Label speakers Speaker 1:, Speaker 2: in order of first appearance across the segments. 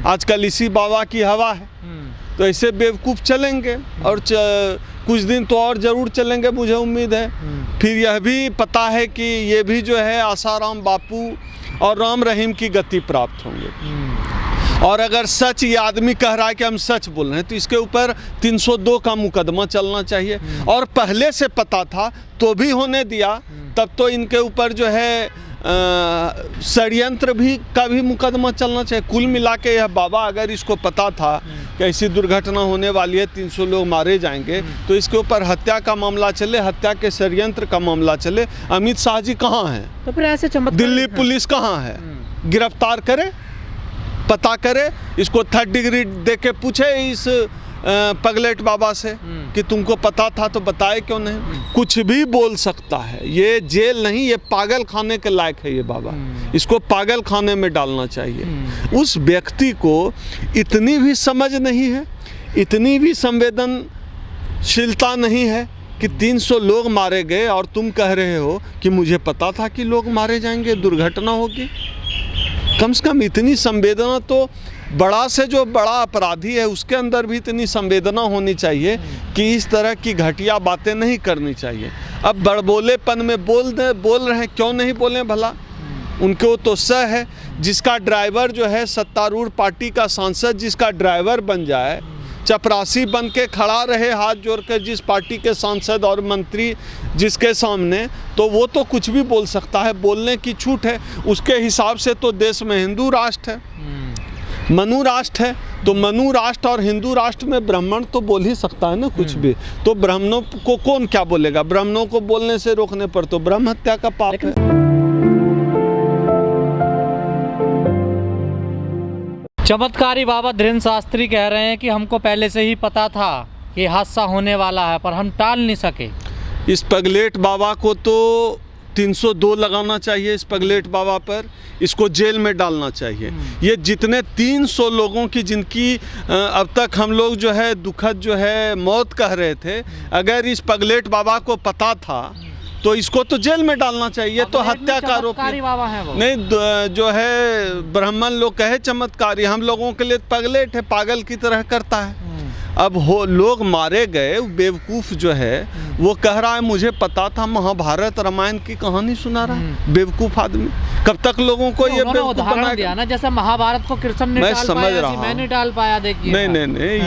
Speaker 1: आजकल इसी बाबा की हवा है, तो ऐसे बेवकूफ़ चलेंगे और कुछ दिन तो और ज़रूर चलेंगे, मुझे उम्मीद है। फिर यह भी पता है कि ये भी जो है आसाराम बापू और राम रहीम की गति प्राप्त होंगे। और अगर सच ये आदमी कह रहा है कि हम सच बोल रहे हैं, तो इसके ऊपर 302 का मुकदमा चलना चाहिए। और पहले से पता था तो भी होने दिया, तब तो इनके ऊपर जो है षड्यंत्र भी का भी मुकदमा चलना चाहिए। कुल मिला के यह बाबा, अगर इसको पता था कि ऐसी दुर्घटना होने वाली है, 300 लोग मारे जाएंगे, तो इसके ऊपर हत्या का मामला चले, हत्या के षड्यंत्र का मामला चले। अमित शाह जी कहाँ हैं?
Speaker 2: तो फिर ऐसे चमत्कार,
Speaker 1: दिल्ली पुलिस कहाँ है? गिरफ्तार करे, पता करे, इसको 3rd डिग्री दे के पूछे इस पगलेट बाबा से कि तुमको पता था तो बताए क्यों नहीं। कुछ भी बोल सकता है, ये जेल नहीं, ये पागल खाने के लायक है ये बाबा। इसको पागल खाने में डालना चाहिए। उस व्यक्ति को इतनी भी समझ नहीं है, इतनी भी संवेदनशीलता नहीं है कि 300 लोग मारे गए और तुम कह रहे हो कि मुझे पता था कि लोग मारे जाएंगे, दुर्घटना होगी। कम से कम इतनी संवेदना तो बड़ा से जो बड़ा अपराधी है उसके अंदर भी इतनी संवेदना होनी चाहिए कि इस तरह की घटिया बातें नहीं करनी चाहिए। अब बड़बोलेपन में बोल रहे हैं, क्यों नहीं बोलें भला? उनको तो सह है, जिसका ड्राइवर जो है सत्तारूढ़ पार्टी का सांसद जिसका ड्राइवर बन जाए, चपरासी बन के खड़ा रहे हाथ जोड़ कर जिस पार्टी के सांसद और मंत्री जिसके सामने, तो वो तो कुछ भी बोल सकता है, बोलने की छूट है। उसके हिसाब से तो देश में हिंदू राष्ट्र है, मनु राष्ट्र है, तो मनु राष्ट्र और हिंदू राष्ट्र में ब्राह्मण तो बोल ही सकता है ना कुछ भी। तो ब्राह्मणों को कौन क्या बोलेगा? ब्राह्मणों को बोलने से रोकने पर तो ब्रह्म हत्या का पाप है।
Speaker 2: चमत्कारी बाबा धीरेन्द्र शास्त्री कह रहे हैं कि हमको पहले से ही पता था कि हादसा होने वाला है, पर हम टाल नहीं सके।
Speaker 1: इस पगलेट बाबा को तो 302 लगाना चाहिए इस पगलेट बाबा पर, इसको जेल में डालना चाहिए। ये जितने 300 लोगों की जिनकी अब तक हम लोग जो है दुखद जो है मौत कह रहे थे, अगर इस पगलेट बाबा को पता था तो इसको तो जेल में डालना चाहिए। तो हत्या का आरोप नहीं, जो है ब्राह्मण लोग कहे चमत्कारी, हम लोगों के लिए पगलेट है, पागल की तरह करता है। अब लोग मारे गए, बेवकूफ़ जो है वो कह रहा है मुझे पता था, महाभारत रामायण की कहानी सुना रहा है। बेवकूफ़ आदमी कब तक लोगों को ये
Speaker 2: उदाहरण दिया ना, जैसे महाभारत को कृष्ण ने
Speaker 1: मैं समझ रहा हूँ,
Speaker 2: मैं नहीं डाल पाया। देखिए
Speaker 1: नहीं,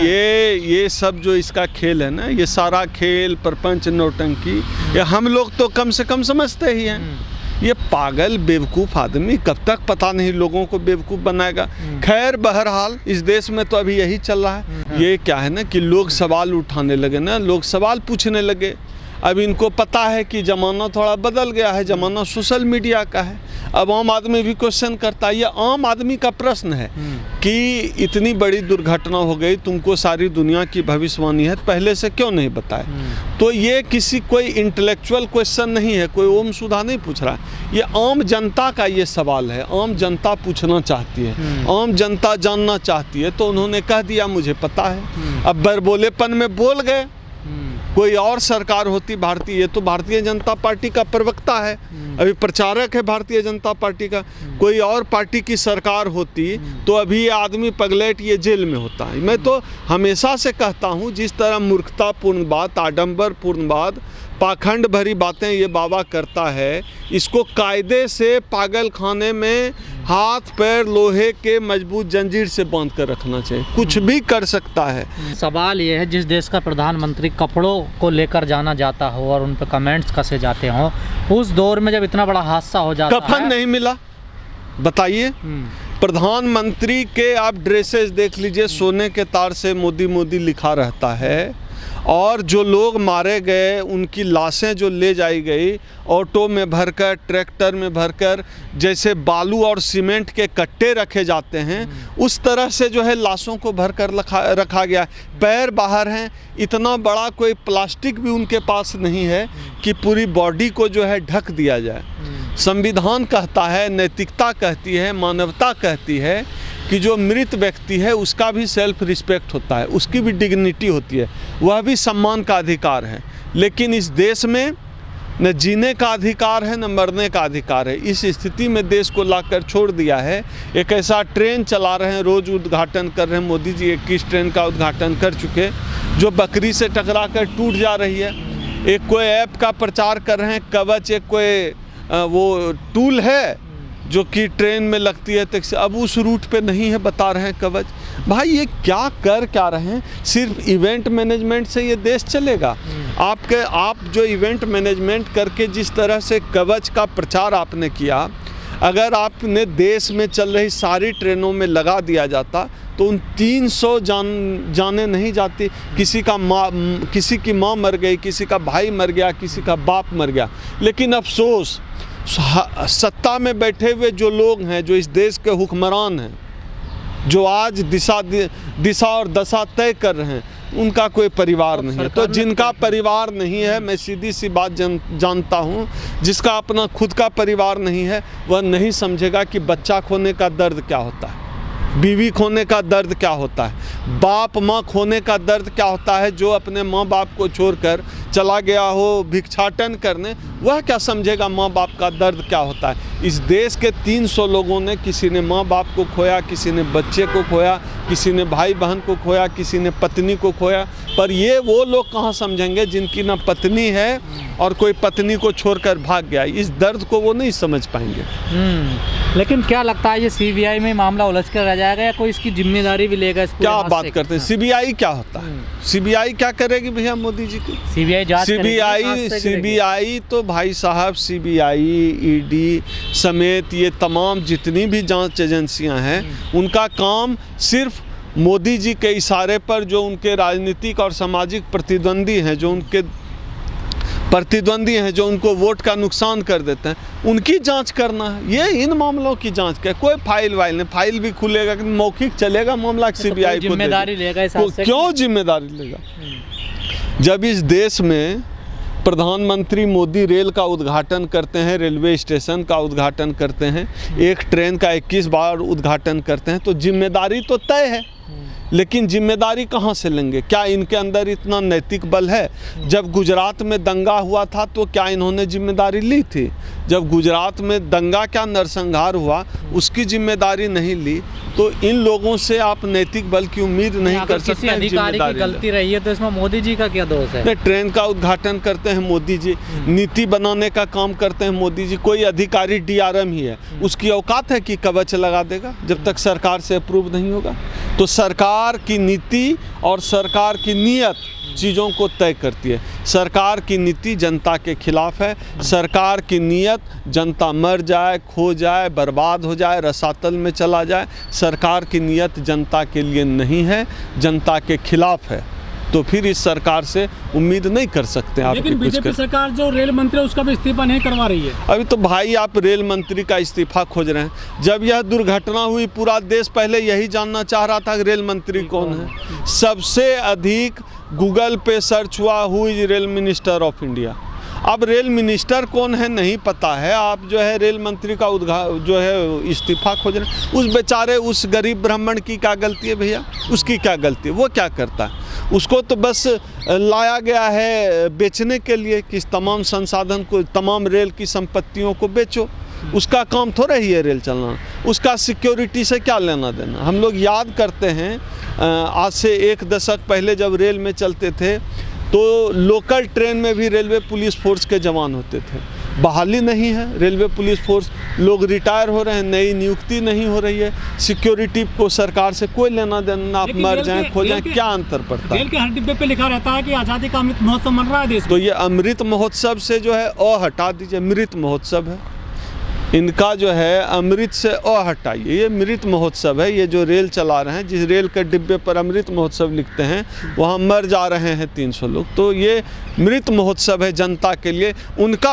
Speaker 1: ये सब जो इसका खेल है ना, ये सारा खेल प्रपंच नौटंकी, ये हम लोग तो कम से कम समझते ही हैं। ये पागल बेवकूफ़ आदमी कब तक पता नहीं लोगों को बेवकूफ़ बनाएगा। खैर बहरहाल इस देश में तो अभी यही चल रहा है। ये क्या है ना कि लोग सवाल उठाने लगे ना, लोग सवाल पूछने लगे। अब इनको पता है कि ज़माना थोड़ा बदल गया है, ज़माना सोशल मीडिया का है। अब आम आदमी भी क्वेश्चन करता है। ये आम आदमी का प्रश्न है कि इतनी बड़ी दुर्घटना हो गई, तुमको सारी दुनिया की भविष्यवाणी है, पहले से क्यों नहीं बताए? तो ये कोई इंटेलेक्चुअल क्वेश्चन नहीं है, कोई ओम सुधा नहीं पूछ रहा है। ये आम जनता का ये सवाल है, आम जनता पूछना चाहती है, आम जनता जानना चाहती है। तो उन्होंने कह दिया मुझे पता है। अब बड़बोलेपन में बोल गए। कोई और सरकार होती भारतीय, ये तो भारतीय जनता पार्टी का प्रवक्ता है, अभी प्रचारक है भारतीय जनता पार्टी का, कोई और पार्टी की सरकार होती तो अभी ये आदमी पगलेट ये जेल में होता है। मैं तो हमेशा से कहता हूँ, जिस तरह मूर्खतापूर्ण बात, आडंबरपूर्ण बात, पाखंड भरी बातें ये बाबा करता है, इसको कायदे से पागल खाने में हाथ पैर लोहे के मजबूत जंजीर से बांध कर रखना चाहिए। कुछ भी कर सकता है।
Speaker 2: सवाल ये है, जिस देश का प्रधानमंत्री कपड़ों को लेकर जाना जाता हो और उन पर कमेंट्स कसे जाते हो, उस दौर में जब इतना बड़ा हादसा हो जाता है,
Speaker 1: कफन नहीं मिला, बताइए। प्रधानमंत्री के आप ड्रेसेस देख लीजिए, सोने के तार से मोदी मोदी लिखा रहता है। और जो लोग मारे गए उनकी लाशें जो ले जाई गई ऑटो में भरकर, ट्रैक्टर में भरकर, जैसे बालू और सीमेंट के कट्टे रखे जाते हैं उस तरह से जो है लाशों को भरकर रखा गया। पैर बाहर हैं, इतना बड़ा कोई प्लास्टिक भी उनके पास नहीं है कि पूरी बॉडी को जो है ढक दिया जाए। संविधान कहता है, नैतिकता कहती है, मानवता कहती है कि जो मृत व्यक्ति है उसका भी सेल्फ रिस्पेक्ट होता है, उसकी भी डिग्निटी होती है, वह भी सम्मान का अधिकार है। लेकिन इस देश में न जीने का अधिकार है, न मरने का अधिकार है। इस स्थिति में देश को लाकर छोड़ दिया है। एक ऐसा ट्रेन चला रहे हैं, रोज़ उद्घाटन कर रहे हैं, मोदी जी 21 ट्रेन का उद्घाटन कर चुके, जो बकरी से टकरा कर टूट जा रही है। एक कोई ऐप का प्रचार कर रहे हैं, कवच, एक कोई वो टूल है जो कि ट्रेन में लगती है, टैक्सी, अब उस रूट पे नहीं है, बता रहे हैं कवच। भाई ये क्या रहे हैं? सिर्फ इवेंट मैनेजमेंट से ये देश चलेगा? आप जो इवेंट मैनेजमेंट करके जिस तरह से कवच का प्रचार आपने किया, अगर आपने देश में चल रही सारी ट्रेनों में लगा दिया जाता तो उन 300 जाने नहीं जाती। किसी की माँ मर गई, किसी का भाई मर गया, किसी का बाप मर गया। लेकिन अफसोस, सत्ता में बैठे हुए जो लोग हैं, जो इस देश के हुक्मरान हैं, जो आज दिशा और दशा तय कर रहे हैं, उनका कोई परिवार नहीं है। तो जिनका परिवार नहीं है, मैं सीधी सी बात जानता हूँ, जिसका अपना खुद का परिवार नहीं है, वह नहीं समझेगा कि बच्चा खोने का दर्द क्या होता है, बीवी खोने का दर्द क्या होता है, बाप माँ खोने का दर्द क्या होता है। जो अपने माँ बाप को छोड़कर चला गया हो भिक्षाटन करने, वह क्या समझेगा माँ बाप का दर्द क्या होता है। इस देश के 300 लोगों ने, किसी ने माँ बाप को खोया, किसी ने बच्चे को खोया, किसी ने भाई बहन को खोया, किसी ने पत्नी को खोया। पर ये वो लोग कहाँ समझेंगे जिनकी ना पत्नी है और कोई पत्नी को छोड़कर भाग गया। इस दर्द को वो नहीं समझ पाएंगे।
Speaker 2: लेकिन क्या लगता है, ये सीबीआई में मामला उलझ कर रह जाएगा या कोई इसकी जिम्मेदारी भी लेगा?
Speaker 1: क्या बात करते हैं? सीबीआई क्या होता है? सीबीआई क्या करेगी भैया मोदी जी की? सीबीआई तो भाई साहब, सीबीआई, ईडी समेत ये तमाम जितनी भी जांच एजेंसियां हैं, उनका काम सिर्फ मोदी जी के इशारे पर, जो उनके राजनीतिक और सामाजिक प्रतिद्वंदी हैं, जो उनको वोट का नुकसान कर देते हैं, उनकी जांच करना है। ये इन मामलों की जांच का कोई फाइल नहीं, फाइल भी खुलेगा कि मौखिक चलेगा मामला, सीबीआई को
Speaker 2: जिम्मेदारी लेगा?
Speaker 1: क्यों जिम्मेदारी लेगा? जब इस देश में प्रधानमंत्री मोदी रेल का उद्घाटन करते हैं, रेलवे स्टेशन का उद्घाटन करते हैं, एक ट्रेन का 21 बार उद्घाटन करते हैं, तो जिम्मेदारी तो तय है। लेकिन जिम्मेदारी कहाँ से लेंगे? क्या इनके अंदर इतना नैतिक बल है? जब गुजरात में दंगा हुआ था तो क्या इन्होंने जिम्मेदारी ली थी? जब गुजरात में दंगा क्या नरसंहार हुआ, उसकी जिम्मेदारी नहीं ली, तो इन लोगों से आप नैतिक बल की उम्मीद नहीं कर सकते।
Speaker 2: किसी अधिकारी की गलती रही है तो इसमें मोदी जी का क्या दोष है?
Speaker 1: ट्रेन का उद्घाटन करते हैं मोदी जी, नीति बनाने का काम करते हैं मोदी जी। कोई अधिकारी डीआरएम ही है, उसकी औकात है कि कवच लगा देगा जब तक सरकार से अप्रूव नहीं होगा? तो सरकार की नीति और सरकार की नीयत चीज़ों को तय करती है। सरकार की नीति जनता के खिलाफ है, सरकार की नीयत जनता मर जाए, खो जाए, बर्बाद हो जाए, रसातल में चला जाए। सरकार की नीयत जनता के लिए नहीं है, जनता के खिलाफ है। तो फिर इस सरकार से उम्मीद नहीं कर सकते आप।
Speaker 3: लेकिन बीजेपी सरकार जो रेल मंत्री है उसका भी इस्तीफा नहीं करवा रही है।
Speaker 1: अभी तो भाई आप रेल मंत्री का इस्तीफा खोज रहे हैं। जब यह दुर्घटना हुई, पूरा देश पहले यही जानना चाह रहा था कि रेल मंत्री कौन है। सबसे अधिक गूगल पे सर्च हुआ, who is rail minister of India. अब रेल मिनिस्टर कौन है नहीं पता है, आप जो है रेल मंत्री का जो है इस्तीफा खोज रहे हैं। उस बेचारे, उस गरीब ब्राह्मण की क्या गलती है भैया? उसकी क्या गलती है? वो क्या करता है? उसको तो बस लाया गया है बेचने के लिए कि तमाम संसाधन को, तमाम रेल की संपत्तियों को बेचो। उसका काम थोड़ा ही है रेल चलाना। उसका सिक्योरिटी से क्या लेना देना? हम लोग याद करते हैं आज से 1 दशक पहले जब रेल में चलते थे तो लोकल ट्रेन में भी रेलवे पुलिस फोर्स के जवान होते थे। बहाली नहीं है रेलवे पुलिस फोर्स, लोग रिटायर हो रहे हैं, नई नियुक्ति नहीं हो रही है। सिक्योरिटी को सरकार से कोई लेना देना, आप मर जाएं, खो जाएं, क्या अंतर पड़ता है?
Speaker 3: रेल के हर डिब्बे पे लिखा रहता है कि आज़ादी का अमृत महोत्सव मन रहा है देश।
Speaker 1: तो ये अमृत महोत्सव से जो है अ हटा दीजिए, मृत महोत्सव है इनका, जो है अमृत से अ हटाइए। ये मृत महोत्सव है। ये जो रेल चला रहे हैं, जिस रेल के डिब्बे पर अमृत महोत्सव लिखते हैं, वहाँ मर जा रहे हैं 300 लोग। तो ये मृत महोत्सव है जनता के लिए, उनका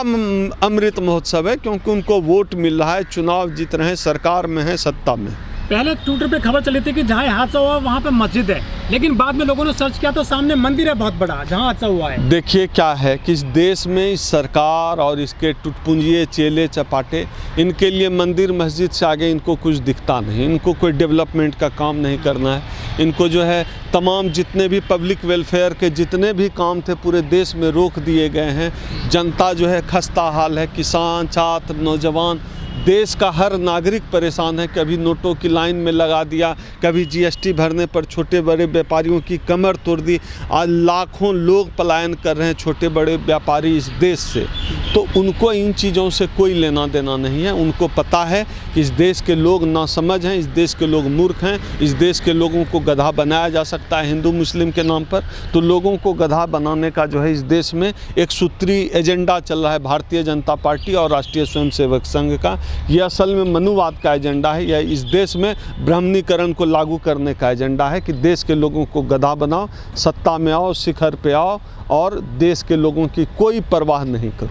Speaker 1: अमृत महोत्सव है, क्योंकि उनको वोट मिल रहा है, चुनाव जीत रहे हैं, सरकार में है, सत्ता में।
Speaker 3: पहले ट्विटर पे खबर चली थी कि जहाँ हादसा हुआ वहाँ पे मस्जिद है, लेकिन बाद में लोगों ने सर्च किया तो सामने मंदिर है बहुत बड़ा जहाँ हादसा हुआ है।
Speaker 1: देखिए क्या है कि इस देश में इस सरकार और इसके टुटपुंजिए चेले चपाटे, इनके लिए मंदिर मस्जिद से आगे इनको कुछ दिखता नहीं। इनको कोई डेवलपमेंट का काम नहीं करना है। इनको जो है तमाम जितने भी पब्लिक वेलफेयर के जितने भी काम थे पूरे देश में रोक दिए गए हैं। जनता जो है खस्ता हाल है, किसान, छात्र, नौजवान, देश का हर नागरिक परेशान है। कभी नोटों की लाइन में लगा दिया, कभी जीएसटी भरने पर छोटे बड़े व्यापारियों की कमर तोड़ दी। आज लाखों लोग पलायन कर रहे हैं छोटे बड़े व्यापारी इस देश से। तो उनको इन चीज़ों से कोई लेना देना नहीं है। उनको पता है कि इस देश के लोग नासमझ हैं, इस देश के लोग मूर्ख हैं, इस देश के लोगों को गधा बनाया जा सकता है हिंदू मुस्लिम के नाम पर। तो लोगों को गधा बनाने का जो है इस देश में एक सूत्री एजेंडा चल रहा है भारतीय जनता पार्टी और राष्ट्रीय स्वयंसेवक संघ का। यह असल में मनुवाद का एजेंडा है। यह इस देश में ब्राह्मणीकरण को लागू करने का एजेंडा है कि देश के लोगों को गधा बनाओ, सत्ता में आओ, शिखर पे आओ और देश के लोगों की कोई परवाह नहीं करो।